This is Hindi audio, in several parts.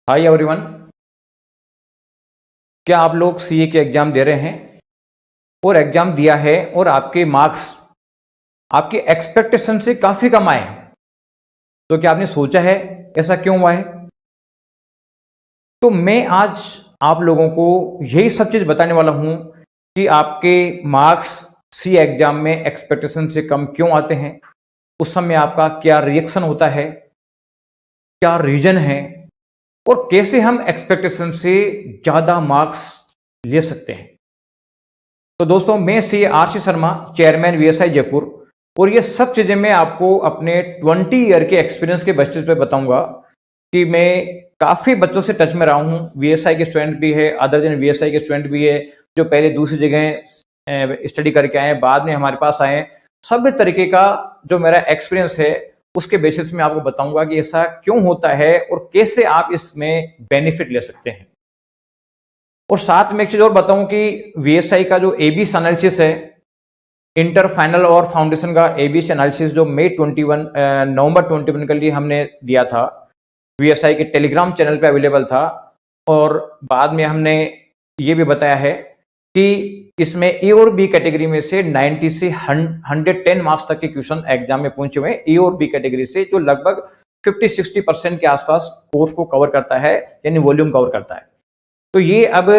Hi everyone. क्या आप लोग सीए के एग्जाम दे रहे हैं और एग्जाम दिया है और आपके मार्क्स आपकी एक्सपेक्टेशन से काफी कम आए? तो क्या आपने सोचा है ऐसा क्यों हुआ है? तो मैं आज आप लोगों को यही सब चीज बताने वाला हूं कि आपके मार्क्स सी एग्जाम में एक्सपेक्टेशन से कम क्यों आते हैं, उस समय आपका क्या रिएक्शन होता है, क्या रीजन है और कैसे हम एक्सपेक्टेशन से ज्यादा मार्क्स ले सकते हैं। तो दोस्तों, मैं C RC Sharma, chairman VSI Jaipur, और ये सब चीजें मैं आपको अपने 20 ईयर के एक्सपीरियंस के बेसिस पे बताऊंगा कि मैं काफी बच्चों से टच में रहा हूँ। वीएसआई के स्टूडेंट भी है, अदर देन वीएसआई के स्टूडेंट भी है जो पहले दूसरी जगह स्टडी करके आए, बाद में हमारे पास आए। सब तरीके का जो मेरा एक्सपीरियंस है उसके बेसिस में आपको बताऊंगा कि ऐसा क्यों होता है और कैसे आप इसमें बेनिफिट ले सकते हैं। और साथ में एक चीज और बताऊं कि वीएसआई का जो एबीसी एनालिसिस है, इंटर फाइनल और फाउंडेशन का एबीसी एनालिसिस, जो नवंबर 21 के लिए हमने दिया था, वीएसआई के टेलीग्राम चैनल पे अवेलेबल था। और बाद में हमने ये भी बताया है कि इसमें ए और बी कैटेगरी में से 90 से 110 मार्क्स तक के क्वेश्चन एग्जाम में पहुंचे हुए हैं। ए और बी कैटेगरी से, जो लगभग 50-60% के आसपास कोर्स को कवर करता है, यानी वॉल्यूम कवर करता है। तो ये अब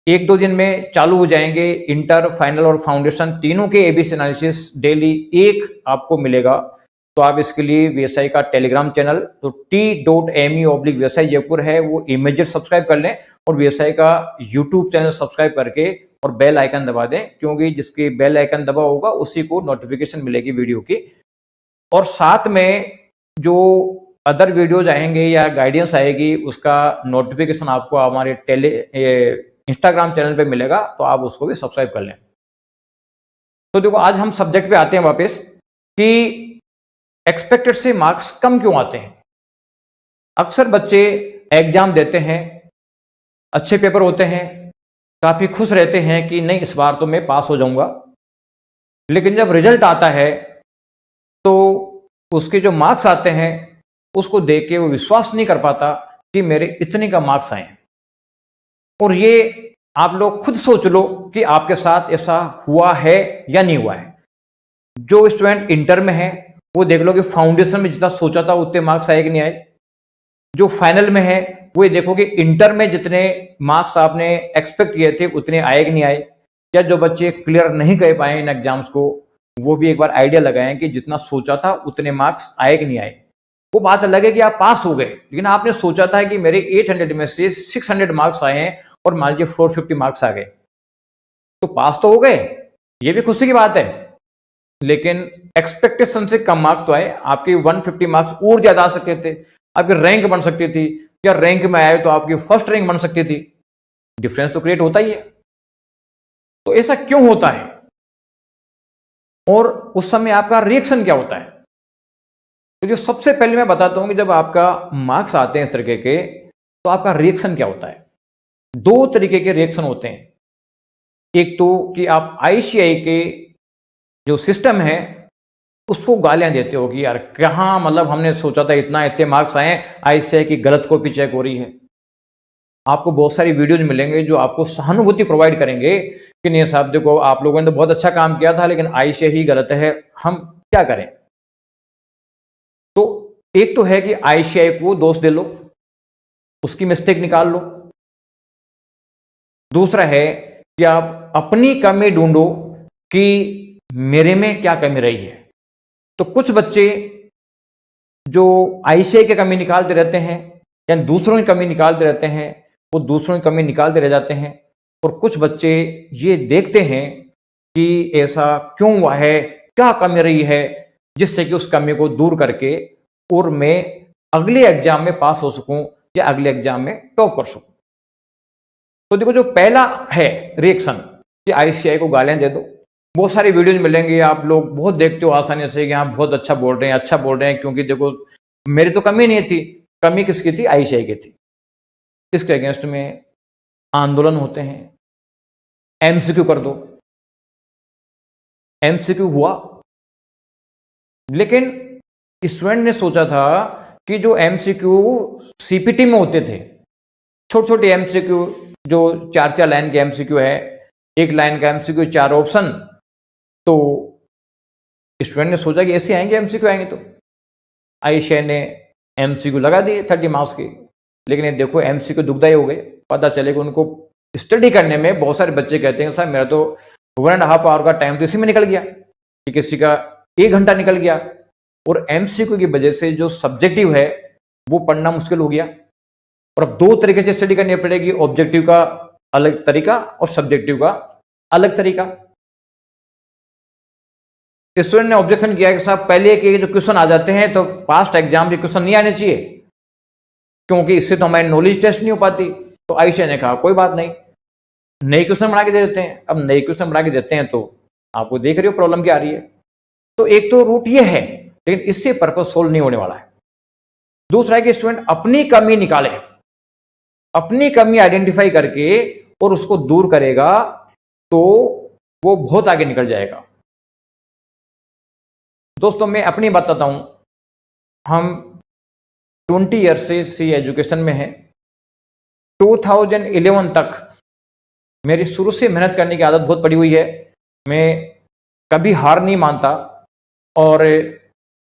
1-2 दिन में चालू हो जाएंगे। इंटर, फाइनल और फाउंडेशन तीनों के एबीसी एनालिसिस डेली एक आपको मिलेगा। तो आप इसके लिए वीएसआई का टेलीग्राम चैनल, तो t.me/वीएसआई जयपुर है, वो इमीडिएट सब्सक्राइब कर लें और वीएसआई का यूट्यूब चैनल सब्सक्राइब करके और बेल आइकन दबा दें, क्योंकि जिसके बेल आइकन दबा होगा उसी को नोटिफिकेशन मिलेगी वीडियो की। और साथ में जो अदर वीडियोज आएंगे या गाइडेंस आएगी, उसका नोटिफिकेशन आपको हमारे इंस्टाग्राम चैनल पे मिलेगा, तो आप उसको भी सब्सक्राइब कर लें। तो देखो, आज हम सब्जेक्ट पे आते हैं वापस कि एक्सपेक्टेड से मार्क्स कम क्यों आते हैं। अक्सर बच्चे एग्जाम देते हैं, अच्छे पेपर होते हैं, काफी खुश रहते हैं कि नहीं इस बार तो मैं पास हो जाऊंगा, लेकिन जब रिजल्ट आता है तो उसके जो मार्क्स आते हैं उसको देख के वो विश्वास नहीं कर पाता कि मेरे इतने का मार्क्स आए। और ये आप लोग खुद सोच लो कि आपके साथ ऐसा हुआ है या नहीं हुआ है। जो स्टूडेंट इंटर में है वो देख लो कि फाउंडेशन में जितना सोचा था उतने मार्क्स आए कि नहीं आए। जो फाइनल में है वो देखो कि इंटर में जितने मार्क्स आपने एक्सपेक्ट किए थे उतने आए कि नहीं आए। या जो बच्चे क्लियर नहीं कर पाए इन एग्जाम्स को, वो भी एक बार आइडिया लगाएं कि जितना सोचा था उतने मार्क्स आए कि नहीं आए। वो बात अलग है कि आप पास हो गए, लेकिन आपने सोचा था कि मेरे 800 में से 600 मार्क्स आए हैं और मान लीजिए 450 मार्क्स आ गए, तो पास तो हो गए, ये भी खुशी की बात है। लेकिन एक्सपेक्टेशन से कम मार्क्स तो आए। आपके 150 मार्क्स और ज्यादा आ सकते थे, आपकी रैंक बन सकती थी, या रैंक में आए तो आपकी फर्स्ट रैंक बन सकती थी। डिफरेंस तो क्रिएट होता ही है। तो ऐसा क्यों होता है और उस समय आपका रिएक्शन क्या होता है? तो जो सबसे पहले मैं बताता हूं कि जब आपका मार्क्स आते हैं इस तरीके के, तो आपका रिएक्शन क्या होता है। 2 तरीके के रिएक्शन होते हैं। एक तो कि आप आईसीआई के जो सिस्टम है उसको गालियां देते हो कि यार कहां, मतलब हमने सोचा था इतने मार्क्स आए, आईसीआई की गलत कॉपी चेक हो रही है। आपको बहुत सारी वीडियोज मिलेंगे जो आपको सहानुभूति प्रोवाइड करेंगे कि नहीं साहब देखो, आप लोगों ने तो बहुत अच्छा काम किया था, लेकिन आईसीआई ही गलत है, हम क्या करें। तो एक तो है कि आईसीआई को दोष दे लो, उसकी मिस्टेक निकाल लो। दूसरा है कि आप अपनी कमी ढूंढो कि मेरे में क्या कमी रही है। तो कुछ बच्चे जो आईसीआई की कमी निकालते रहते हैं या दूसरों की कमी निकालते रहते हैं, वो दूसरों की कमी निकालते रह जाते हैं। और कुछ बच्चे ये देखते हैं कि ऐसा क्यों हुआ है, क्या कमी रही है, जिससे कि उस कमी को दूर करके और मैं अगले एग्जाम में पास हो सकूं या अगले एग्जाम में टॉप कर सकूं। तो देखो, जो पहला है रिएक्शन कि आईसीआई को गालियां दे दो। बहुत सारी वीडियोज मिलेंगे, आप लोग बहुत देखते हो आसानी से कि हाँ बहुत अच्छा बोल रहे हैं, अच्छा बोल रहे हैं, क्योंकि देखो मेरी तो कमी नहीं थी। कमी किसकी थी? आईसीआई की थी। इसके अगेंस्ट में आंदोलन होते हैं, एमसीक्यू कर दो। एमसीक्यू हुआ, लेकिन स्टूडेंट ने सोचा था कि जो एमसीक्यू सीपीटी में होते थे छोटे छोटे एमसीक्यू, जो 4-4 लाइन के एमसीक्यू है, एक लाइन का एमसीक्यू, 4 ऑप्शन। तो स्टूडेंट ने सोचा कि ऐसे आएंगे एमसीक्यू आएंगे, तो आयशा ने एमसीक्यू लगा दिए 30 मार्क्स के। लेकिन ये देखो एमसीक्यू दुखदाई हो गए। पता चले कि उनको स्टडी करने में बहुत सारे बच्चे कहते हैं, साहब मेरा तो 1.5 आवर का टाइम तो इसी में निकल गया, कि किसी का 1 घंटा निकल गया। और एमसीक्यू की वजह से जो सब्जेक्टिव है वो पढ़ना मुश्किल हो गया। और अब 2 तरीके से स्टडी करनी पड़ेगी, ऑब्जेक्टिव का अलग तरीका और सब्जेक्टिव का अलग तरीका। स्टूडेंट ने ऑब्जेक्शन किया कि साहब पहले के जो क्वेश्चन आ जाते हैं तो पास्ट एग्जाम के क्वेश्चन नहीं आने चाहिए, क्योंकि इससे तो हमारी नॉलेज टेस्ट नहीं हो पाती। तो आयशा ने कहा कोई बात नहीं, नए क्वेश्चन बना के दे देते हैं। अब नए क्वेश्चन बना के देते हैं तो आपको देख रहे हो प्रॉब्लम क्या आ रही है। तो एक तो रूट ये है, लेकिन इससे पर्पज सोल्व नहीं होने वाला है। दूसरा है कि स्टूडेंट अपनी कमी निकाले, अपनी कमी आइडेंटिफाई करके और उसको दूर करेगा तो वो बहुत आगे निकल जाएगा। दोस्तों मैं अपनी बात बताता हूं, हम 20 ईयर से सी एजुकेशन में हैं। 2011 तक मेरी शुरू से मेहनत करने की आदत बहुत पड़ी हुई है। मैं कभी हार नहीं मानता और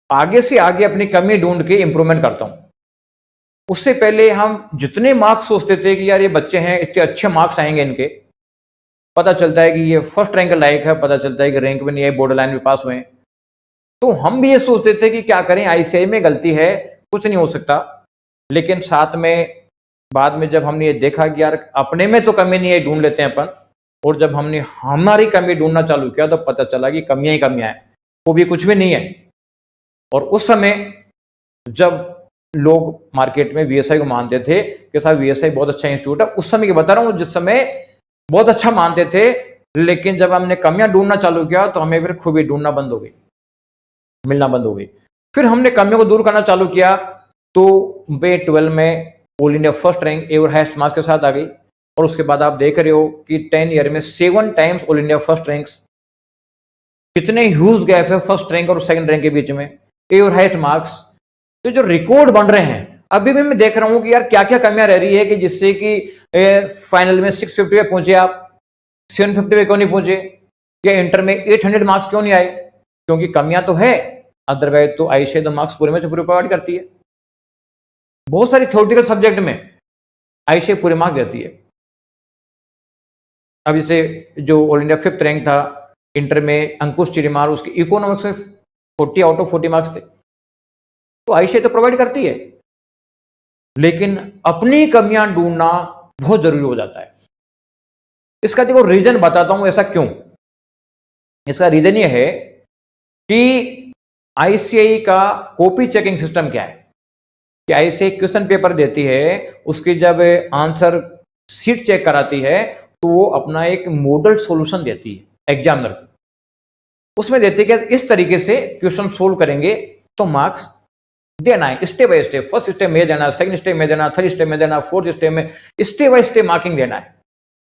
आगे से आगे अपनी कमी ढूंढ के इंप्रूवमेंट करता हूं। उससे पहले हम जितने मार्क्स सोचते थे कि यार ये बच्चे हैं, इतने अच्छे मार्क्स आएंगे इनके, पता चलता है कि ये फर्स्ट रैंक लायक है, पता चलता है कि रैंक में नहीं आए, बॉर्डर लाइन में पास हुए। तो हम भी ये सोचते थे कि क्या करें, आईसीआई में गलती है, कुछ नहीं हो सकता। लेकिन साथ में बाद में जब हमने ये देखा कि यार अपने में तो कमी नहीं है, ढूंढ लेते हैं अपन, और जब हमने हमारी कमी ढूंढना चालू किया तो पता चला कि कमियां ही कमियां हैं, वो भी कुछ भी नहीं है। और उस समय जब लोग मार्केट में वीएसआई को मानते थे कि साहब वीएसआई बहुत अच्छा इंस्टीट्यूट है, उस समय की बता रहा हूं, जिस समय बहुत अच्छा मानते थे। लेकिन जब हमने कमियां ढूंढना चालू किया तो हमें फिर खूबी ढूंढना बंद हो गई, मिलना बंद हो गई। फिर हमने कमियों को दूर करना चालू किया तो वे 12 में all India first rank ever highest marks के साथ आ गई। और उसके बाद आप देख रहे हो कि 10 ईयर में 7 times all India first ranks. कितने ह्यूज गैप है फर्स्ट रैंक और सेकंड रैंक के बीच में, एवर हाईएस्ट मार्क्स। तो जो रिकॉर्ड बन रहे हैं, अभी भी मैं देख रहा हूं कि यार क्या क्या कमियां रह रही है कि जिससे कि फाइनल में 650 पे पहुंचे, आप 750 पे क्यों नहीं पहुंचे, या इंटर में 800 मार्क्स क्यों नहीं आए, क्योंकि कमियां तो है। अदरवाइज तो आयशा तो मार्क्स पूरे में से पूरे प्रोवाइड करती है। बहुत सारी थ्योरेटिकल सब्जेक्ट में आयशा पूरे मार्क्स देती है। अब जैसे जो ऑल इंडिया 5th रैंक था इंटर में, अंकुश चिरीमार, उसके इकोनॉमिक्स में 40 आउट ऑफ 40 मार्क्स थे। तो आयशा तो प्रोवाइड करती है, लेकिन अपनी कमियां ढूंढना बहुत जरूरी हो जाता है। इसका देखो रीजन बताता हूं, ऐसा क्यों। इसका रीजन यह है कि आईसीआई का कॉपी चेकिंग सिस्टम क्या है कि आईसीआई क्वेश्चन पेपर देती है, उसकी जब आंसर शीट चेक कराती है तो वो अपना एक मॉडल सॉल्यूशन देती है एग्जामिनर को। उसमें देती है कि इस तरीके से क्वेश्चन सोल्व करेंगे तो मार्क्स देना है, step by step. First step में देना, सेकंड स्टेप में देना, थर्ड स्टेप में देना, फोर्थ स्टेप में, स्टेप बाय स्टेप मार्किंग देना है।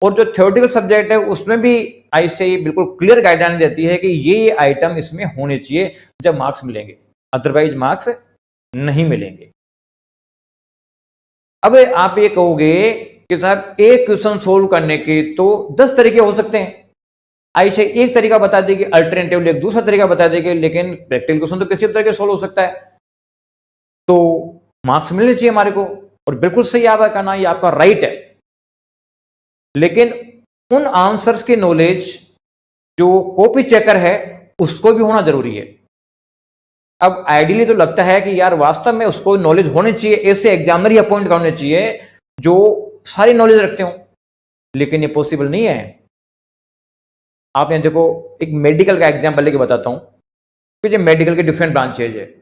और जो थ्योरेटिकल सब्जेक्ट है उसमें भी आईसीआई बिल्कुल क्लियर गाइडलाइन देती है कि ये आइटम इसमें होने चाहिए जब मार्क्स मिलेंगे, अदरवाइज मार्क्स नहीं मिलेंगे। अब आप ये कहोगे कि साहब एक क्वेश्चन सोल्व करने के तो 10 तरीके हो सकते हैं, आईसीआई एक तरीका बता देगी, अल्टरनेटिव एक दूसरा तरीका बता देगी, लेकिन प्रैक्टिकल क्वेश्चन तो किसी तरीके सोल्व हो सकता है। तो मार्क्स मिलने चाहिए हमारे को, और बिल्कुल सही आपका कहना, ये आपका राइट है। लेकिन उन आंसर्स की नॉलेज जो कॉपी चेकर है उसको भी होना जरूरी है। अब आइडियली तो लगता है कि यार वास्तव में उसको नॉलेज होनी चाहिए, ऐसे एग्जामिनर ही अपॉइंट करने चाहिए जो सारी नॉलेज रखते हो, लेकिन ये पॉसिबल नहीं है। आपने देखो एक मेडिकल का एग्जाम्पल लेके बताता हूं कि मेडिकल के डिफरेंट ब्रांचेज है,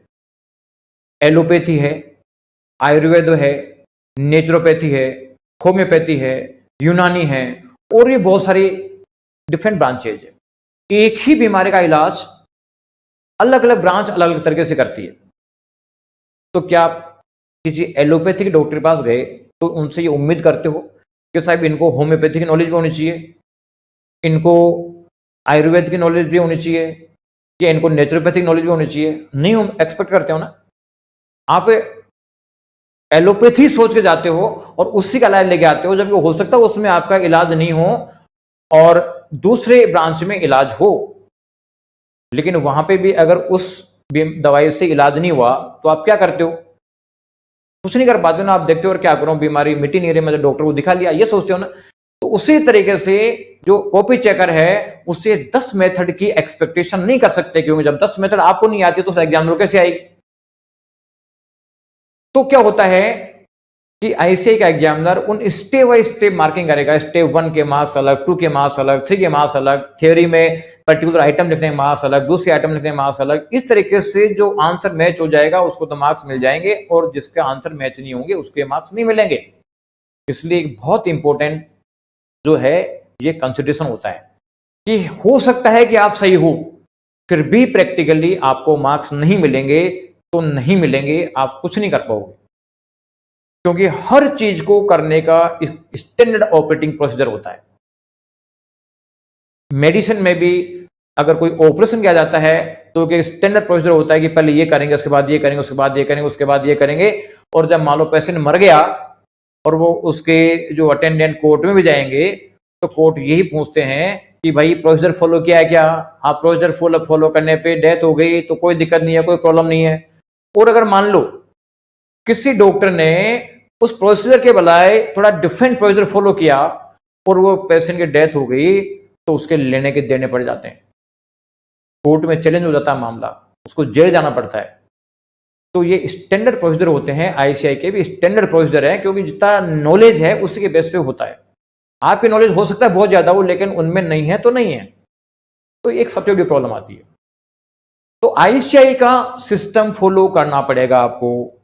एलोपैथी है, आयुर्वेद है, नेचुरोपैथी है, होम्योपैथी है, यूनानी है, और ये बहुत सारी डिफरेंट ब्रांचेज है। एक ही बीमारी का इलाज अलग अलग ब्रांच अलग अलग तरीके से करती है। तो क्या आप किसी एलोपैथी के डॉक्टर के पास गए तो उनसे ये उम्मीद करते हो कि साहब इनको होम्योपैथी की नॉलेज भी होनी चाहिए, इनको आयुर्वेद की नॉलेज भी होनी चाहिए, या इनको नेचुरोपैथिक नॉलेज भी होनी चाहिए? नहीं एक्सपेक्ट करते हो ना आप। एलोपैथी सोच के जाते हो और उसी का इलाज लेके आते हो, जबकि हो सकता है उसमें आपका इलाज नहीं हो और दूसरे ब्रांच में इलाज हो। लेकिन वहां पे भी अगर उस दवाई से इलाज नहीं हुआ तो आप क्या करते हो? कुछ नहीं कर पाते हो ना। आप देखते हो और क्या करो, बीमारी मिटी नहीं रही, मतलब डॉक्टर को दिखा लिया, ये सोचते हो ना। तो उसी तरीके से जो कॉपी चेकर है उससे 10 मेथड की एक्सपेक्टेशन नहीं कर सकते, क्योंकि जब 10 मेथड आपको नहीं आती तो एग्जामिनर कैसे आएगी? तो क्या होता है कि आईसीआई का एग्जामिनर उन स्टेप बाय स्टेप मार्किंग करेगा। स्टेप 1 के मार्क्स अलग, 2 के मार्क्स अलग, 3 के मार्क्स अलग, थ्योरी में पर्टिकुलर आइटम लिखने के मार्क्स अलग, दूसरे आइटम लिखने के मार्क्स अलग। इस तरीके से जो आंसर मैच हो जाएगा उसको तो मार्क्स मिल जाएंगे, और जिसके आंसर मैच नहीं होंगे उसके मार्क्स नहीं मिलेंगे। इसलिए बहुत इंपॉर्टेंट जो है ये कंसिडरेशन होता है कि हो सकता है कि आप सही हो, फिर भी प्रैक्टिकली आपको मार्क्स नहीं मिलेंगे तो नहीं मिलेंगे, आप कुछ नहीं कर पाओगे। क्योंकि हर चीज को करने का स्टैंडर्ड ऑपरेटिंग प्रोसीजर होता है। मेडिसिन में भी अगर कोई ऑपरेशन किया जाता है तो एक स्टैंडर्ड प्रोसीजर होता है कि पहले ये करेंगे, उसके बाद ये करेंगे, उसके बाद ये करेंगे, उसके बाद ये करेंगे। और जब मान लो पेशेंट मर गया और वो उसके जो अटेंडेंट कोर्ट में भी जाएंगे तो कोर्ट यही पूछते हैं कि भाई प्रोसीजर फॉलो किया है क्या? आप प्रोसीजर फॉलो करने पे डेथ हो गई तो कोई दिक्कत नहीं है, कोई प्रॉब्लम नहीं है। और अगर मान लो किसी डॉक्टर ने उस प्रोसीजर के बजाय थोड़ा डिफरेंट प्रोसीजर फॉलो किया और वो पेशेंट की डेथ हो गई तो उसके लेने के देने पड़ जाते हैं, कोर्ट में चैलेंज हो जाता है मामला, उसको जेल जाना पड़ता है। तो ये स्टैंडर्ड प्रोसीजर होते हैं, आईसीआई के भी स्टैंडर्ड प्रोसीजर है, क्योंकि जितना नॉलेज है उसी के बेस पे होता है। आपकी नॉलेज हो सकता है बहुत ज्यादा हो, लेकिन उनमें नहीं है तो नहीं है, तो एक सबसे बड़ी प्रॉब्लम आती है। तो आईसीआई का सिस्टम फॉलो करना पड़ेगा आपको,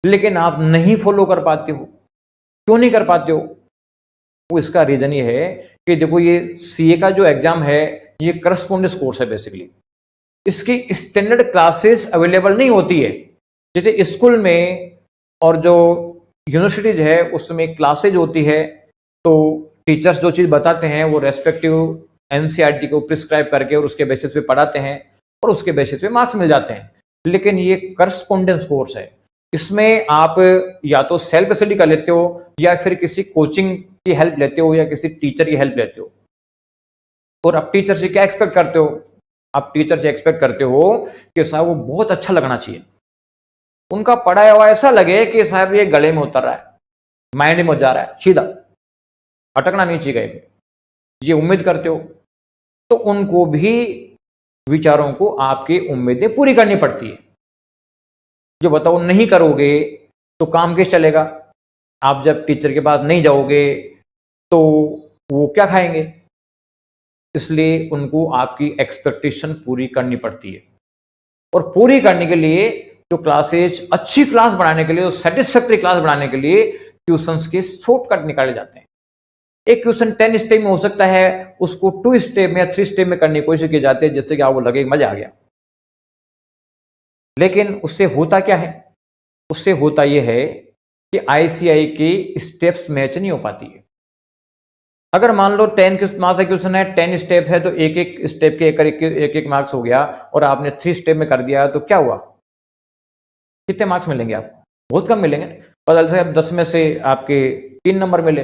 लेकिन आप नहीं फॉलो कर पाते हो। क्यों नहीं कर पाते हो? वो इसका रीजन ये है कि देखो, ये सीए का जो एग्जाम है ये करस्पॉन्डेंस कोर्स है बेसिकली। इसकी स्टैंडर्ड क्लासेस अवेलेबल नहीं होती है। जैसे स्कूल में और जो यूनिवर्सिटीज है उसमें क्लासेज होती है, तो टीचर्स जो चीज बताते हैं वो रेस्पेक्टिव एनसीईआरटी को प्रिस्क्राइब करके और उसके बेसिस पे पढ़ाते हैं और उसके बेसिस पे मार्क्स मिल जाते हैं। लेकिन ये करस्पॉन्डेंस कोर्स है, इसमें आप या तो सेल्फ स्टडी कर लेते हो या फिर किसी कोचिंग की हेल्प लेते हो या किसी टीचर की हेल्प लेते हो। और अब टीचर से क्या एक्सपेक्ट करते हो? आप टीचर से एक्सपेक्ट करते हो कि साहब वो बहुत अच्छा लगना चाहिए, उनका पढ़ाया हुआ ऐसा लगे कि साहब ये गले में उतर रहा है, माइंड में जा रहा है, सीधा अटकना नहीं चाहिए, ये उम्मीद करते हो। तो उनको भी विचारों को आपकी उम्मीदें पूरी करनी पड़ती है। जो बताओ नहीं करोगे तो काम कैसे चलेगा? आप जब टीचर के पास नहीं जाओगे तो वो क्या खाएंगे? इसलिए उनको आपकी एक्सपेक्टेशन पूरी करनी पड़ती है। और पूरी करने के लिए जो क्लासेज, अच्छी क्लास बनाने के लिए, सेटिस्फैक्टरी क्लास बनाने के लिए ट्यूशंस के शॉर्टकट निकाले जाते हैं। एक क्वेश्चन 10 स्टेप में हो सकता है, उसको 2 स्टेप में या 3 स्टेप में करने की कोशिश की जाती है, जिससे कि आपको लगे मजा आ गया। लेकिन उससे होता क्या है? उससे होता यह है कि आईसीआई की स्टेप्स मैच नहीं हो पाती है। अगर मान लो 10 के मार्क्स का क्वेश्चन है, 10 स्टेप है, तो एक एक स्टेप के एक एक मार्क्स हो गया और आपने 3 स्टेप में कर दिया तो क्या हुआ? कितने मार्क्स मिलेंगे आपको? बहुत कम मिलेंगे। बदल से 10 में से आपके 3 नंबर मिले,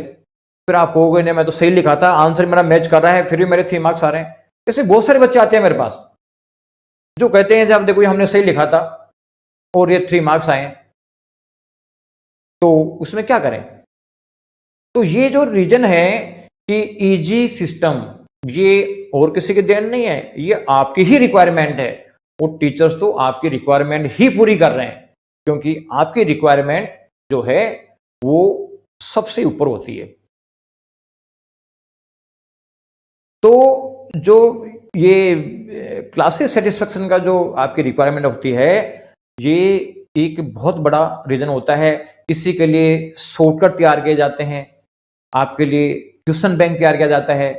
फिर आप कहोगे नहीं मैं तो सही लिखा था, आंसर मेरा मैच कर रहा है, फिर भी मेरे 3 मार्क्स आ रहे हैं। ऐसे बहुत सारे बच्चे आते हैं मेरे पास जो कहते हैं जब देखो हमने सही लिखा था और ये 3 मार्क्स आए, तो उसमें क्या करें? तो ये जो रीजन है कि इजी सिस्टम, ये और किसी की देन नहीं है, ये आपकी ही रिक्वायरमेंट है। वो टीचर्स तो आपकी रिक्वायरमेंट ही पूरी कर रहे हैं, क्योंकि आपकी रिक्वायरमेंट जो है वो सबसे ऊपर होती है। तो जो ये क्लासेस सेटिस्फेक्शन का जो आपकी रिक्वायरमेंट होती है, ये एक बहुत बड़ा रीजन होता है। इसी के लिए शॉर्टकट तैयार किए जाते हैं, आपके लिए क्वेश्चन बैंक तैयार किया जाता है,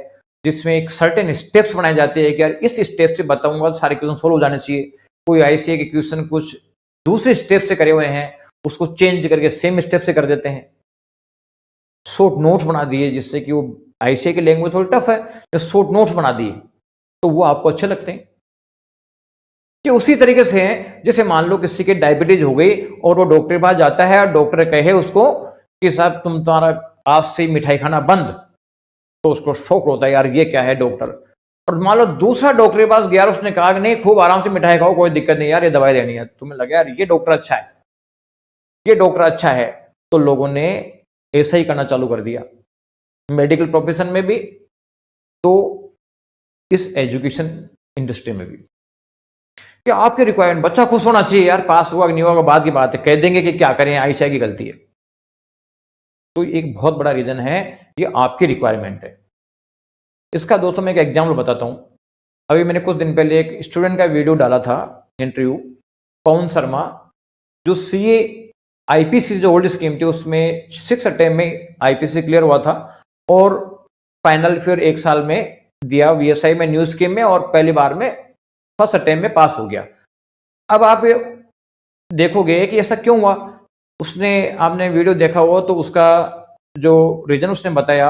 जिसमें एक सर्टेन स्टेप्स बनाए जाते हैं कि यार इस स्टेप से बताऊंगा तो सारे क्वेश्चन सोल्व हो जाने चाहिए। कोई आईसीआई के क्वेश्चन कुछ दूसरे स्टेप से करे हुए हैं, उसको चेंज करके सेम स्टेप से कर देते हैं। शॉर्ट नोट्स बना दिए, जिससे कि वो आईसीआई की लैंग्वेज थोड़ी टफ है, तो शॉर्ट नोट्स बना दिए तो वो आपको अच्छे लगते हैं। कि उसी तरीके से है जैसे मान लो किसी के डायबिटीज हो गई और वो डॉक्टर के पास जाता है और डॉक्टर कहे उसको कि साहब तुम्हारा आज से मिठाई खाना बंद, तो उसको शौक होता है यार ये क्या है डॉक्टर। और मान लो दूसरा डॉक्टर के पास गया, उसने कहा कि नहीं खूब आराम से मिठाई खाओ, कोई दिक्कत नहीं यार, ये दवाई देनी है, तुम्हें लगा यार ये डॉक्टर अच्छा है, ये डॉक्टर अच्छा है, तो लोगों ने ऐसा ही करना चालू कर दिया मेडिकल प्रोफेशन में भी, तो इस एजुकेशन इंडस्ट्री में भी। कि आपके रिक्वायरमेंट बच्चा खुश होना चाहिए यार, पास हुआ कि नहीं हुआ बाद की बात है, कह देंगे कि क्या करें आयशा की गलती है। तो एक बहुत बड़ा रीजन है, ये आपकी रिक्वायरमेंट है। इसका दोस्तों मैं एक एग्जाम्पल बताता हूं। अभी मैंने कुछ दिन पहले एक स्टूडेंट का वीडियो डाला था, इंटरव्यू, पवन शर्मा, जो सीए आईपीसी जो ओल्ड स्कीम थी उसमें 6 अटेम्प्ट में आईपीसी क्लियर हुआ था और फाइनल फिर 1 साल में दिया वीएसआई में न्यू स्कीम में, और पहली बार में फर्स्ट अटेम्प्ट में पास हो गया। अब आप देखोगे कि ऐसा क्यों हुआ, उसने, आपने वीडियो देखा हुआ तो उसका जो रीजन उसने बताया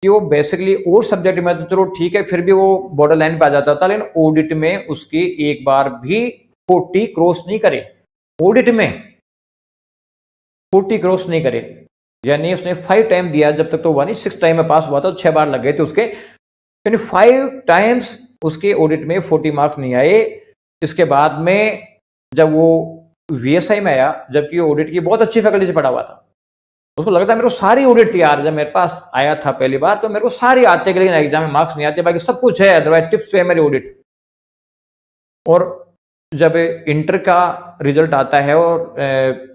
कि वो बेसिकली और सब्जेक्ट में तो चलो ठीक है, फिर भी वो बॉर्डर लाइन पे आ जाता था, लेकिन ऑडिट में उसकी एक बार भी 40 क्रॉस नहीं करे, ऑडिट में 40 क्रॉस नहीं करे, यानी उसने 5 टाइम दिया, जब तक तो हुआ नहीं, 6 टाइम में पास हुआ था, 6 बार लग गए थे उसके, यानी 5 टाइम्स उसके ऑडिट में 40 मार्क्स नहीं आए। इसके बाद में जब वो वीएसआई में आया, जबकि ऑडिट की बहुत अच्छी फैकल्टी से पढ़ा हुआ था, उसको लगता है मेरे को सारी ऑडिट थी यार, जब मेरे पास आया था पहली बार तो मेरे को सारी आते, लेकिन एग्जाम में मार्क्स नहीं आते, बाकी सब कुछ है, अदरवाइज टिप्स पे है मेरी ऑडिट। और जब इंटर का रिजल्ट आता है और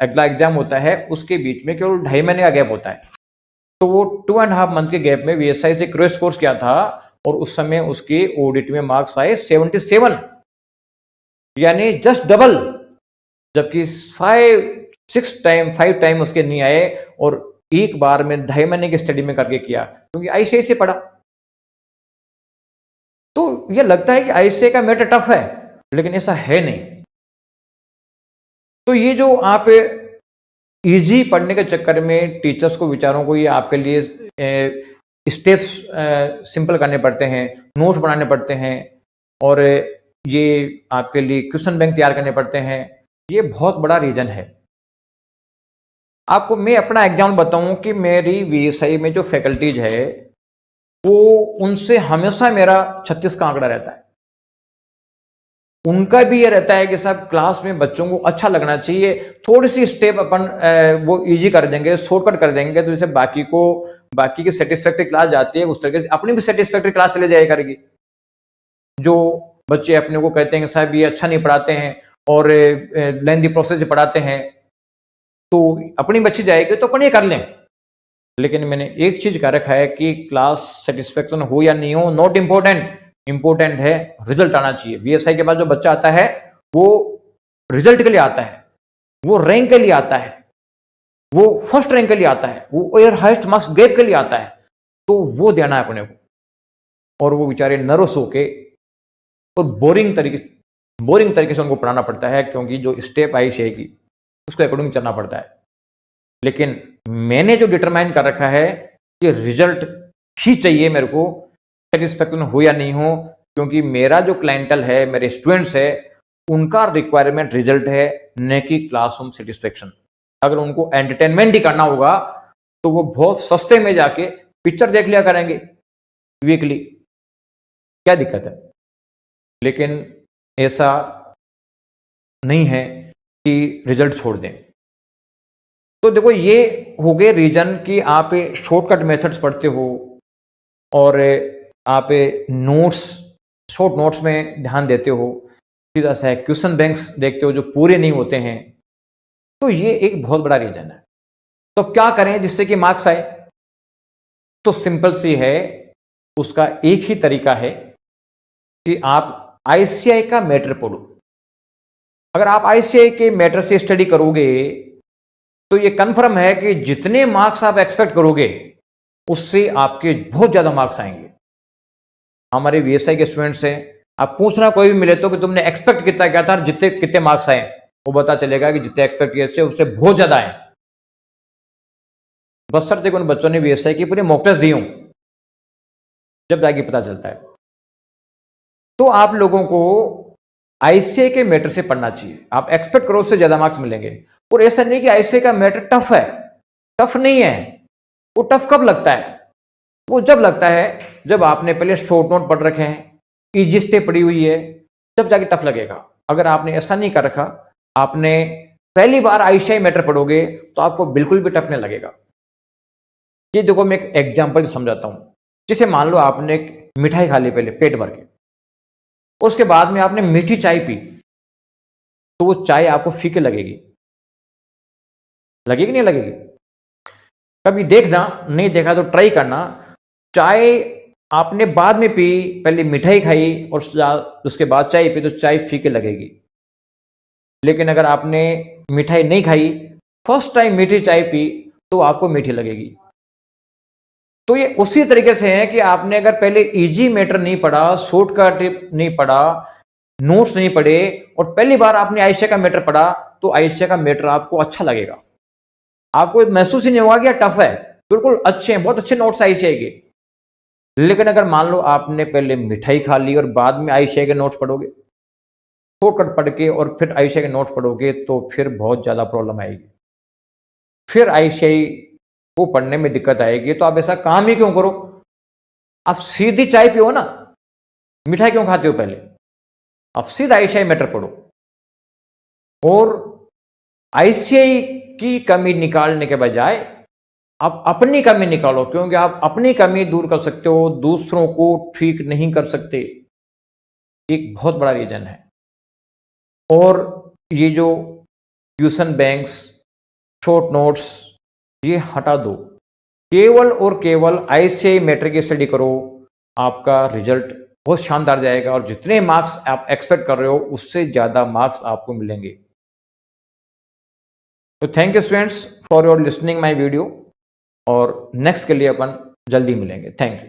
अगला एग्जाम होता है, उसके बीच में केवल 2.5 महीने का गैप होता है, तो वो 2.5 मंथ के गैप में वीएसआई से क्रैश कोर्स किया था और उस समय उसके ऑडिट में मार्क्स आए 77, यानी जस्ट डबल, जबकि 5 टाइम उसके नहीं आए, और एक बार में 2.5 महीने की स्टडी में करके किया, क्योंकि आईसीआई से पढ़ा। तो ये लगता है कि आईसीआई का मैटर टफ है, लेकिन ऐसा है नहीं। तो ये जो आप इजी पढ़ने के चक्कर में टीचर्स को, विचारों को, ये आपके लिए स्टेप्स सिंपल करने पड़ते हैं, नोट्स बनाने पड़ते हैं, और ये आपके लिए क्वेश्चन बैंक तैयार करने पड़ते हैं, ये बहुत बड़ा रीजन है। आपको मैं अपना एग्जाम्पल बताऊं कि मेरी वीएसआई में जो फैकल्टीज है वो, उनसे हमेशा मेरा 36 का आंकड़ा रहता है। उनका भी ये रहता है कि साहब क्लास में बच्चों को अच्छा लगना चाहिए, थोड़ी सी स्टेप अपन वो इजी कर देंगे, शॉर्टकट कर देंगे, तो जैसे बाकी की सेटिस्फैक्ट्री क्लास जाती है उस तरीके से अपनी भी सेटिस्फैक्ट्री क्लास चले जाया करेगी। जो बच्चे अपने को कहते हैं कि साहब ये अच्छा नहीं पढ़ाते हैं और लेंथी प्रोसेस से पढ़ाते हैं, तो अपनी बच्ची जाएगी तो अपन ये कर लें। लेकिन मैंने एक चीज कह रखा है कि क्लास सेटिस्फेक्शन हो या नहीं हो, नॉट इम्पोर्टेंट, इंपॉर्टेंट है रिजल्ट आना चाहिए। वीएसआई के बाद जो बच्चा आता है वो रिजल्ट के लिए आता है, वो रैंक के लिए आता है, वो फर्स्ट रैंक के लिए आता है, वो एयर हाइस्ट मार्क्स गैप के लिए आता है, तो वो देना है अपने को। और वो बेचारे नर्वस होके और बोरिंग तरीके से उनको पढ़ाना पड़ता है, क्योंकि जो स्टेप आई शेगी उसके अकॉर्डिंग चलना पड़ता है। लेकिन मैंने जो डिटरमाइन कर रखा है कि रिजल्ट ही चाहिए मेरे को, सेटिस्फैक्शन हो या नहीं हो, क्योंकि मेरा जो क्लाइंटल है, मेरे स्टूडेंट्स है, उनका रिक्वायरमेंट रिजल्ट है, न कि क्लासरूम सेटिस्फैक्शन। अगर उनको एंटरटेनमेंट ही करना होगा तो वो बहुत सस्ते में जाके पिक्चर देख लिया करेंगे वीकली, क्या दिक्कत है। लेकिन ऐसा नहीं है कि रिजल्ट छोड़ दें। तो देखो ये हो गए रीजन कि आप शॉर्टकट मेथड्स पढ़ते हो और आप नोट्स, शॉर्ट नोट्स में ध्यान देते हो, सीधा सा क्वेश्चन बैंक्स देखते हो जो पूरे नहीं होते हैं। तो ये एक बहुत बड़ा रीजन है। तो क्या करें जिससे कि मार्क्स आए? तो सिंपल सी है, उसका एक ही तरीका है कि आप आईसीआई का मैटर पढ़ो। अगर आप आईसीआई के मैटर से स्टडी करोगे तो ये कंफर्म है कि जितने मार्क्स आप एक्सपेक्ट करोगे उससे आपके बहुत ज्यादा मार्क्स आएंगे। हमारे वीएसआई के स्टूडेंट्स हैं, आप पूछना कोई भी मिले तो कि तुमने एक्सपेक्ट कितना किया था, जितने कितने मार्क्स आए, वो पता चलेगा कि जितने एक्सपेक्ट किए थे उससे बहुत ज्यादा आए। बशर्ते उन बच्चों ने वीएसआई की पूरी मॉक टेस्ट दी हूं, जब जाके पता चलता है। तो आप लोगों को आईसीआई के मैटर से पढ़ना चाहिए। आप एक्सपेक्ट करो उससे ज्यादा मार्क्स मिलेंगे। और ऐसा नहीं कि आईसीआई का मैटर टफ है, टफ नहीं है। वो टफ कब लगता है? वो जब लगता है जब आपने पहले शॉर्ट नोट पढ़ रखे हैं, इजी स्टेप पढ़ी हुई है, तब जाके टफ लगेगा। अगर आपने ऐसा नहीं कर रखा, आपने पहली बार आईसीआई मैटर पढ़ोगे तो आपको बिल्कुल भी टफ नहीं लगेगा। ये देखो मैं एक एग्जांपल समझाता हूं। जैसे मान लो आपने एक मिठाई खा ली पहले पेट भर के, उसके बाद में आपने मीठी चाय पी, तो वो चाय आपको फीकी लगेगी, लगेगी नहीं लगेगी? कभी देखना, नहीं देखा तो ट्राई करना। चाय आपने बाद में पी, पहले मिठाई खाई और उसके बाद चाय पी, तो चाय फीकी लगेगी। लेकिन अगर आपने मिठाई नहीं खाई, फर्स्ट टाइम मीठी चाय पी, तो आपको मीठी लगेगी। तो ये उसी तरीके से है कि आपने अगर पहले इजी मैटर नहीं पढ़ा, शॉर्टकट नहीं पढ़ा, नोट्स नहीं पढ़े, और पहली बार आपने आईसीआई का मैटर पढ़ा, तो आईसीआई का मैटर आपको अच्छा लगेगा। आपको महसूस ही नहीं होगा कि यार टफ है, बिल्कुल अच्छे हैं, बहुत अच्छे नोट्स आईसीआई के। लेकिन अगर मान लो आपने पहले मिठाई खा ली और बाद में आईसीआई के नोट्स पढ़ोगे, शॉर्टकट पढ़ के और फिर आईसीआई के नोट्स पढ़ोगे, तो फिर बहुत ज्यादा प्रॉब्लम आएगी। फिर आईसीआई को पढ़ने में दिक्कत आएगी। तो आप ऐसा काम ही क्यों करो, आप सीधी चाय पियो ना, मिठाई क्यों खाते हो? पहले आप सीधा आईसीआई मैटर पढ़ो और आईसीआई की कमी निकालने के बजाय आप अपनी कमी निकालो, क्योंकि आप अपनी कमी दूर कर सकते हो, दूसरों को ठीक नहीं कर सकते। एक बहुत बड़ा रीजन है। और ये जो ट्यूशन बैंक्स, शॉर्ट नोट्स, ये हटा दो। केवल और केवल आईसीआई मैटर की स्टडी करो, आपका रिजल्ट बहुत शानदार जाएगा और जितने मार्क्स आप एक्सपेक्ट कर रहे हो उससे ज्यादा मार्क्स आपको मिलेंगे। तो thank you students for your listening my video, और नेक्स्ट के लिए अपन जल्दी मिलेंगे। Thank you.